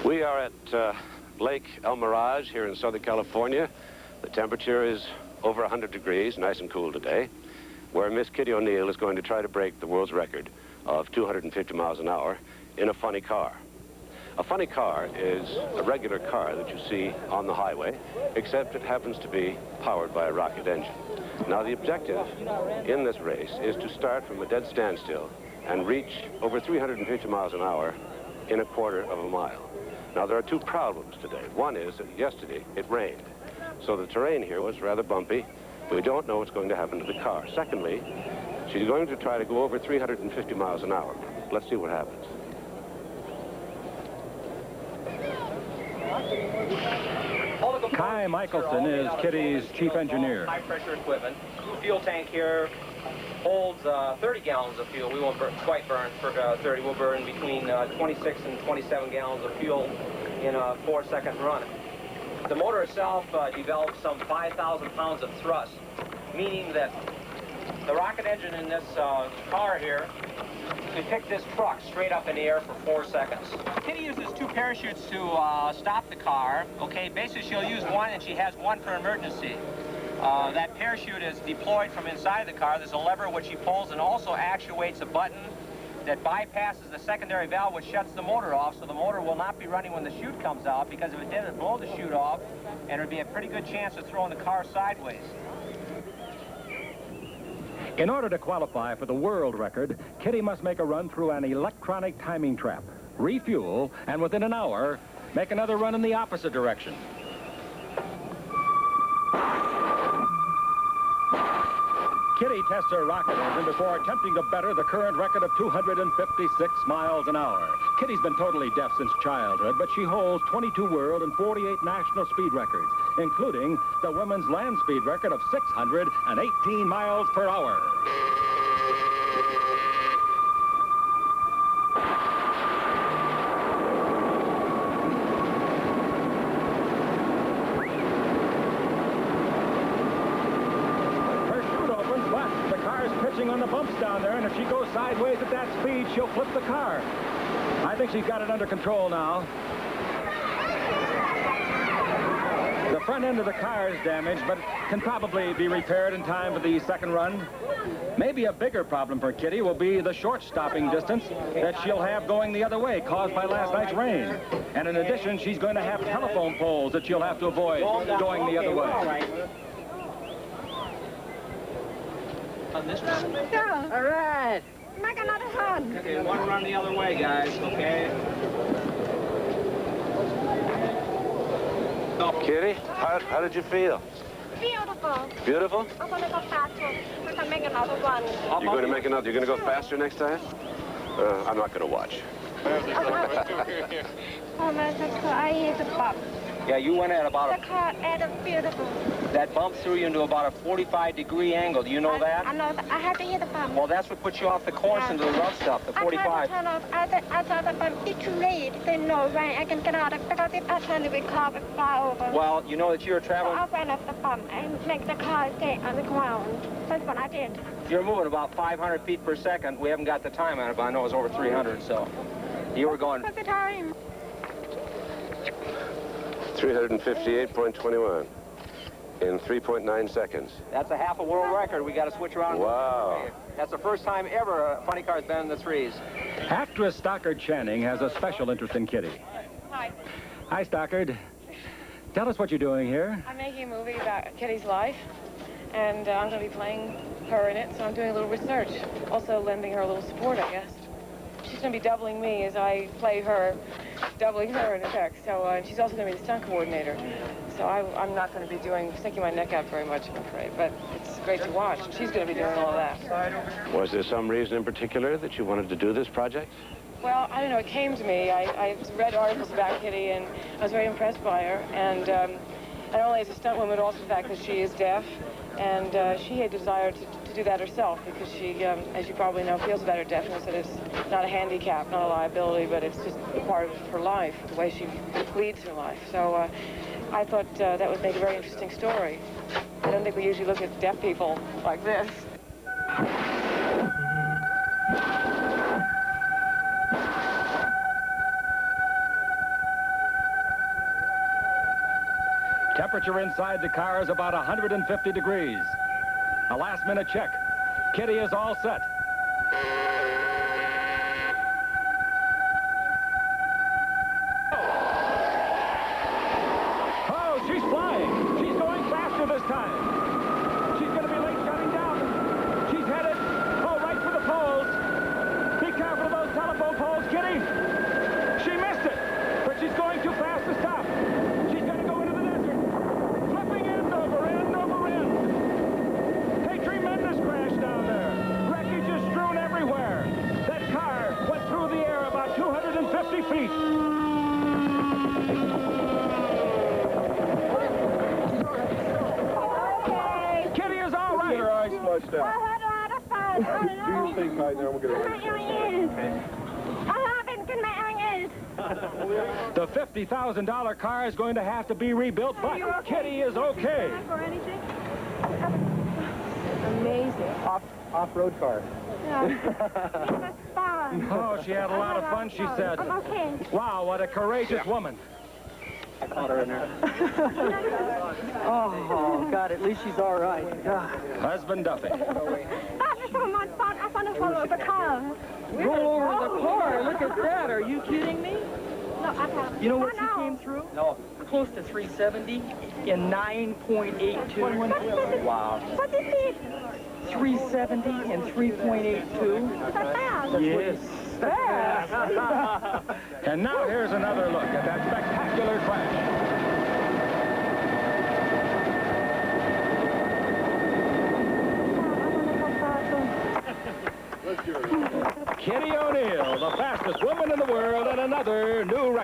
We are at Lake El Mirage here in Southern California. The temperature is over 100 degrees, nice and cool today, where Miss Kitty O'Neill is going to try to break the world's record of 250 miles an hour in a funny car. A funny car is a regular car that you see on the highway, except it happens to be powered by a rocket engine. Now, the objective in this race is to start from a dead standstill and reach over 350 miles an hour in a quarter of a mile. Now, there are two problems today. One is that yesterday it rained, so the terrain here was rather bumpy. We don't know what's going to happen to the car. Secondly, she's going to try to go over 350 miles an hour. Let's see what happens. Kai Michelson is Kitty's chief engineer. High-pressure equipment. Fuel tank here holds 30 gallons of fuel. We won't quite burn for 30. We'll burn between 26 and 27 gallons of fuel in a 4-second run. The motor itself develops some 5,000 pounds of thrust, meaning that the rocket engine in this car here can pick this truck straight up in the air for 4 seconds. Kitty uses 2 parachutes to stop the car. Okay, basically she'll use one, and she has one for emergency. That parachute is deployed from inside the car. There's a lever which she pulls and also actuates a button that bypasses the secondary valve, which shuts the motor off, so the motor will not be running when the chute comes out, because if it did, it'd blow the chute off, and there'd be a pretty good chance of throwing the car sideways. In order to qualify for the world record, Kitty must make a run through an electronic timing trap, refuel, and within an hour, make another run in the opposite direction. Kitty tests her rocket engine before attempting to better the current record of 256 miles an hour. Kitty's been totally deaf since childhood, but she holds 22 world and 48 national speed records, including the women's land speed record of 618 miles per hour. On the bumps down there, and if she goes sideways at that speed, she'll flip the car. I think she's got it under control now. The front end of the car is damaged, but it can probably be repaired in time for the second run. Maybe a bigger problem for Kitty will be the short stopping distance that she'll have going the other way, caused by last night's rain. And in addition, she's going to have telephone poles that she'll have to avoid going the other way. On this one? Yeah. All right. Make another run. Okay, one run the other way, guys, okay? Kitty, how did you feel? Beautiful. Beautiful? I'm going to go faster. We can make another run. You're going to make another, you're going to go faster next time? I'm not going to watch. Oh, my God, I hit the bump. Yeah, you went at about The car is beautiful. that bump threw you into about a 45-degree angle. Do you know that? I know that. I had to hit the bump. Well, that's what puts you off the course into the rough stuff, the I tried to 45. turn off. I thought the bump is too late. There's no way I can get out of it, because if I turn the car would fly over. Well, you know that you're So traveling, I ran off the bump and make the car stay on the ground. That's what I did. you're moving about 500 feet per second. We haven't got the time on it, but I know it's over 300, so you were going. What's the time? 358.21 in 3.9 seconds. That's a half a world record. We got to switch around. Wow. That's the first time ever a funny car's been in the threes. Actress Stockard Channing has a special interest in Kitty. Hi. Hi, Stockard. Tell us what you're doing here. I'm making a movie about Kitty's life, and I'm going to be playing her in it, so I'm doing a little research. Also lending her a little support, I guess. She's going to be doubling me as I play her, doubling her in effect. So she's also going to be the stunt coordinator. So I'm not going to be sticking my neck out very much, I'm afraid. But it's great to watch. She's going to be doing all of that. Was there some reason in particular that you wanted to do this project? Well, I don't know. It came to me. I read articles about Kitty, and I was very impressed by her. And not only as a stunt woman, but also the fact that she is deaf. And she had desired to do that herself, because she, as you probably know, feels about her deafness, that it's not a handicap, not a liability, but it's just a part of her life, the way she leads her life. So I thought that would make a very interesting story. I don't think we usually look at deaf people like this. Temperature inside the car is about 150 degrees. A last-minute check. Kitty is all set. Oh, she's flying. She's going faster this time. She's going to be late shutting down. She's headed, right for the poles. Be careful of those telephone poles, Kitty. She missed it, but she's going too fast to stop. She's going to go into the desert. Flipping end over end over end. A tremendous crash down there. Wreckage is strewn everywhere. That car went through the air about 250 feet. Okay. Kitty is all right. Get her eyes smudged I out. had a lot of fun. Do your thing, Clyde, now we'll get her My eyes. onions. I haven't got my onions. The $50,000 car is going to have to be rebuilt, but Kitty is okay. For anything? Amazing. Off-road car. Yeah. It was fun. Oh, she had a lot of fun, she said. I'm okay. Wow, what a courageous woman. Oh, God, at least she's all right. God. Husband Duffy. That was so much fun. I want to follow the car. Roll over the car. Look at that. Are you kidding me? No, I haven't. You know what Oh, she no. came through? No. Close to 370 in 9.82. Wow. What is it? 370 and 3.82. That's fast. Yes. Fast. And now here's another look at that spectacular crash. Kitty O'Neill, the fastest woman in the world, and another new record.